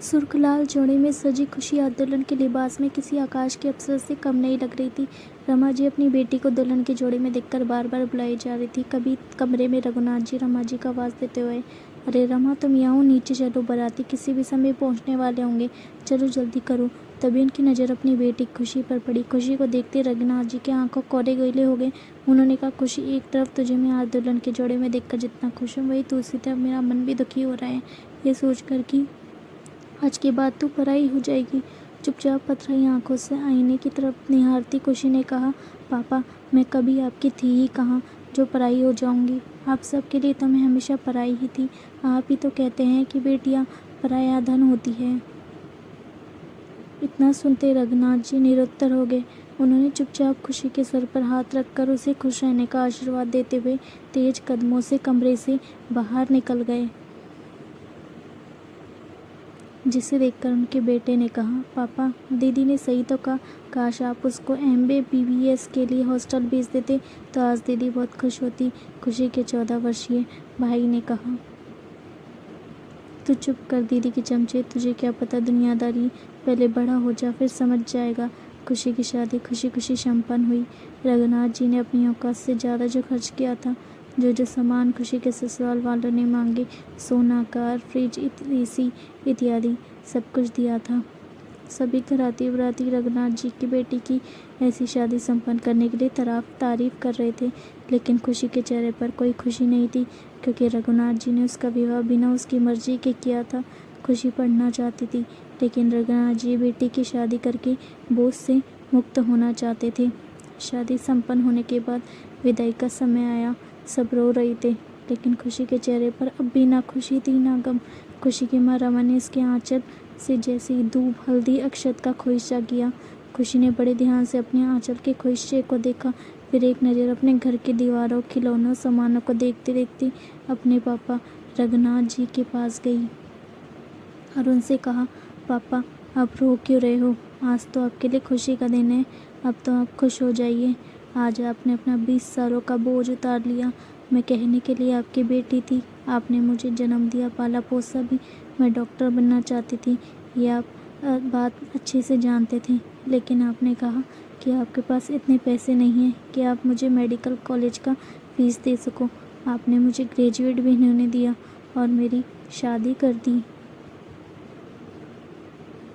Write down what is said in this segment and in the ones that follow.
सुर्ख-लाल जोड़े में सजी खुशी आज दुल्हन के लिबास में किसी आकाश के अप्सरा से कम नहीं लग रही थी। रमा जी अपनी बेटी को दुल्हन के जोड़े में देखकर बार-बार बुलाई जा रही थी। कभी कमरे में रघुनाथ जी रमा जी को आवाज़ देते हुए, अरे रमा, तुम यहाँ हो, नीचे चलो, बाराती किसी भी समय पहुँचने वाले होंगे, चलो जल्दी करो। तभी उनकी नज़र अपनी बेटी खुशी पर पड़ी। खुशी को देखते रघुनाथ जी के आंखों कोरे गीले हो गए। उन्होंने कहा, खुशी, एक तरफ तुझे मैं आज दुल्हन के जोड़े में देखकर जितना खुश हूँ, वही दूसरी तरफ मेरा मन भी दुखी हो रहा है, ये सोचकर कि आज के बाद तू पराई हो जाएगी। चुपचाप पथराई आंखों से आईने की तरफ निहारती खुशी ने कहा, पापा, मैं कभी आपकी थी ही कहाँ जो पराई हो जाऊंगी। आप सबके लिए तो मैं हमेशा पराई ही थी। आप ही तो कहते हैं कि बेटियां पराया धन होती है। इतना सुनते रघुनाथ जी निरुत्तर हो गए। उन्होंने चुपचाप खुशी के सर पर हाथ रखकर उसे खुश रहने का आशीर्वाद देते हुए तेज कदमों से कमरे से बाहर निकल गए। जिसे देखकर उनके बेटे ने कहा, पापा, दीदी ने सही तो कहा, काश आप उसको एमबीए बीबीएस के लिए हॉस्टल भेज देते तो आज दीदी बहुत खुश होती। खुशी के 14 वर्षीय भाई ने कहा, तू चुप कर दीदी के चमचे, तुझे क्या पता दुनियादारी, पहले बड़ा हो जा फिर समझ जाएगा। खुशी की शादी खुशी खुशी संपन्न हुई। रघुनाथ जी ने अपनी औकात से ज़्यादा जो खर्च किया था, जो सामान खुशी के ससुराल वालों ने मांगे, सोना, कार, फ्रिज, एसी इत्यादि, सब कुछ दिया था। सभी घराती बराती रघुनाथ जी की बेटी की ऐसी शादी संपन्न करने के लिए तारीफ कर रहे थे, लेकिन खुशी के चेहरे पर कोई खुशी नहीं थी, क्योंकि रघुनाथ जी ने उसका विवाह बिना उसकी मर्जी के किया था। खुशी पढ़ना चाहती थी, लेकिन रघुनाथ जी बेटी की शादी करके बोझ से मुक्त होना चाहते थे। शादी संपन्न होने के बाद विदाई का समय आया। सब रो रहे थे, लेकिन खुशी के चेहरे पर अब भी ना खुशी थी ना गम। खुशी की माँ रमा ने इसके आंचल से जैसे दूब, हल्दी, अक्षत का खोइंचा किया। खुशी ने बड़े ध्यान से अपने आंचल के खोइंचे को देखा, फिर एक नज़र अपने घर की दीवारों, खिलौनों, सामानों को देखते देखते अपने पापा रघुनाथ जी के पास गई और उनसे कहा, पापा, आप रो क्यों रहे हो? आज तो आपके लिए खुशी का दिन है, अब तो आप खुश हो जाइए। आज आपने अपना 20 सालों का बोझ उतार लिया। मैं कहने के लिए आपकी बेटी थी, आपने मुझे जन्म दिया, पाला पोसा भी। मैं डॉक्टर बनना चाहती थी, ये आप बात अच्छे से जानते थे, लेकिन आपने कहा कि आपके पास इतने पैसे नहीं हैं कि आप मुझे मेडिकल कॉलेज का फीस दे सको। आपने मुझे ग्रेजुएट भी नहीं होने दिया और मेरी शादी कर दी।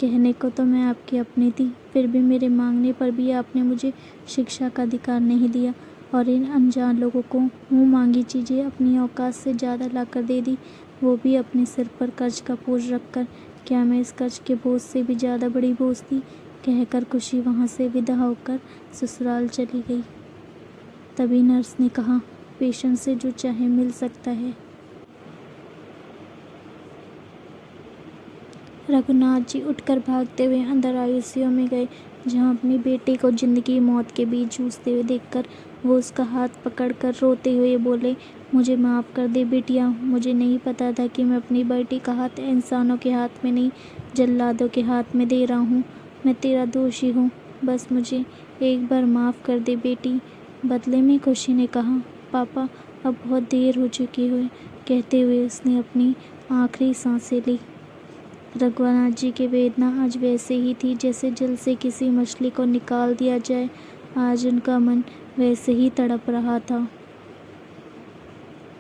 कहने को तो मैं आपकी अपनी थी, फिर भी मेरे मांगने पर भी आपने मुझे शिक्षा का अधिकार नहीं दिया और इन अनजान लोगों को मुँह मांगी चीज़ें अपनी औकात से ज़्यादा लाकर दे दी, वो भी अपने सिर पर कर्ज का बोझ रखकर। क्या मैं इस कर्ज के बोझ से भी ज़्यादा बड़ी बोझ थी? कहकर खुशी वहाँ से विदा होकर ससुराल चली गई। तभी नर्स ने कहा, पेशेंट से जो चाहे मिल सकता है। रघुनाथ जी उठकर भागते हुए अंदर आईसीयू में गए, जहां अपनी बेटी को जिंदगी मौत के बीच जूझते हुए देखकर वो उसका हाथ पकड़कर रोते हुए बोले, मुझे माफ़ कर दे बिटिया, मुझे नहीं पता था कि मैं अपनी बेटी का हाथ इंसानों के हाथ में नहीं, जल्लादों के हाथ में दे रहा हूँ। मैं तेरा दोषी हूँ, बस मुझे एक बार माफ़ कर दे बेटी। बदले में खुशी ने कहा, पापा, अब बहुत देर हो चुकी है। कहते हुए उसने अपनी आखिरी सांसें ली। रघुनाथ जी की वेदना आज वैसे ही थी जैसे जल से किसी मछली को निकाल दिया जाए। आज उनका मन वैसे ही तड़प रहा था।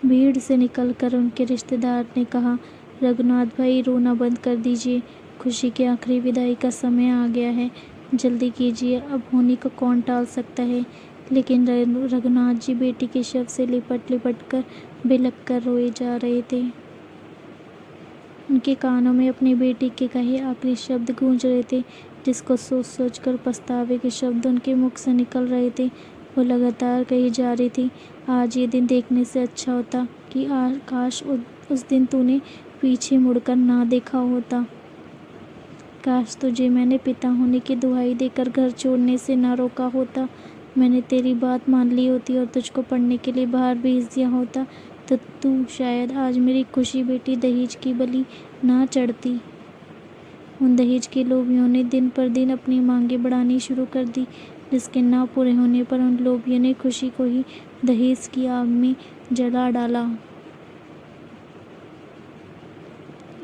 भीड़ से निकलकर उनके रिश्तेदार ने कहा, रघुनाथ भाई, रोना बंद कर दीजिए, खुशी की आखिरी विदाई का समय आ गया है, जल्दी कीजिए, अब होनी को कौन टाल सकता है। लेकिन रघुनाथ जी बेटी के शव से लिपट लिपट कर बिलख कर रोए जा रहे थे। उनके कानों में अपनी बेटी के कहे आखिरी शब्द गूंज रहे थे, जिसको सोच सोच कर पछतावे के शब्द उनके मुख से निकल रहे थे। वो लगातार कही जा रही थी, आज ये दिन देखने से अच्छा होता कि काश उस दिन तूने पीछे मुड़कर ना देखा होता। काश तुझे मैंने पिता होने की दुहाई देकर घर छोड़ने से ना रोका होता। मैंने तेरी बात मान ली होती और तुझको पढ़ने के लिए बाहर भेज दिया होता, तो तू शायद आज मेरी खुशी बेटी दहेज की बलि ना चढ़ती। उन दहेज के लोभियों ने दिन पर दिन अपनी मांगें बढ़ानी शुरू कर दी, जिसके ना पूरे होने पर उन लोभियों ने खुशी को ही दहेज की आग में जला डाला।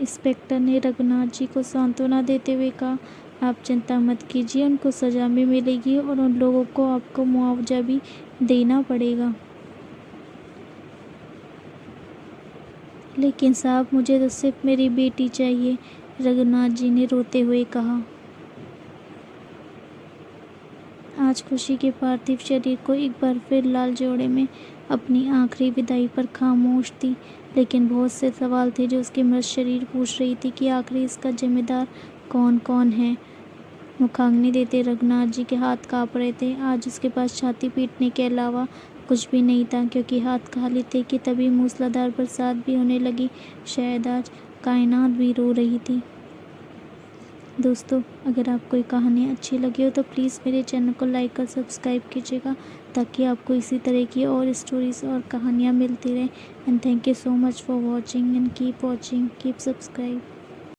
इंस्पेक्टर ने रघुनाथ जी को सांत्वना देते हुए कहा, आप चिंता मत कीजिए, उनको सज़ा भी मिलेगी और उन लोगों को आपको मुआवजा भी देना पड़ेगा। लेकिन साहब, मुझे तो सिर्फ मेरी बेटी चाहिए, रघुनाथ जी ने रोते हुए कहा। आज खुशी के पार्थिव शरीर को एक बार फिर लाल जोड़े में अपनी आखिरी विदाई पर खामोश थी, लेकिन बहुत से सवाल थे जो उसके मृत शरीर पूछ रही थी कि आखिर इसका जिम्मेदार कौन कौन है। मुखाग्नि देते रघुनाथ जी के हाथ काँप रहे थे। आज उसके पास छाती पीटने के अलावा कुछ भी नहीं था, क्योंकि हाथ खाली थे कि तभी मूसलाधार बरसात भी होने लगी। शायद आज कायनात भी रो रही थी। दोस्तों, अगर आपको ये कहानी अच्छी लगी हो तो प्लीज़ मेरे चैनल को लाइक और सब्सक्राइब कीजिएगा, ताकि आपको इसी तरह की और स्टोरीज़ और कहानियाँ मिलती रहें। And thank you so much for watching and keep watching, keep subscribe.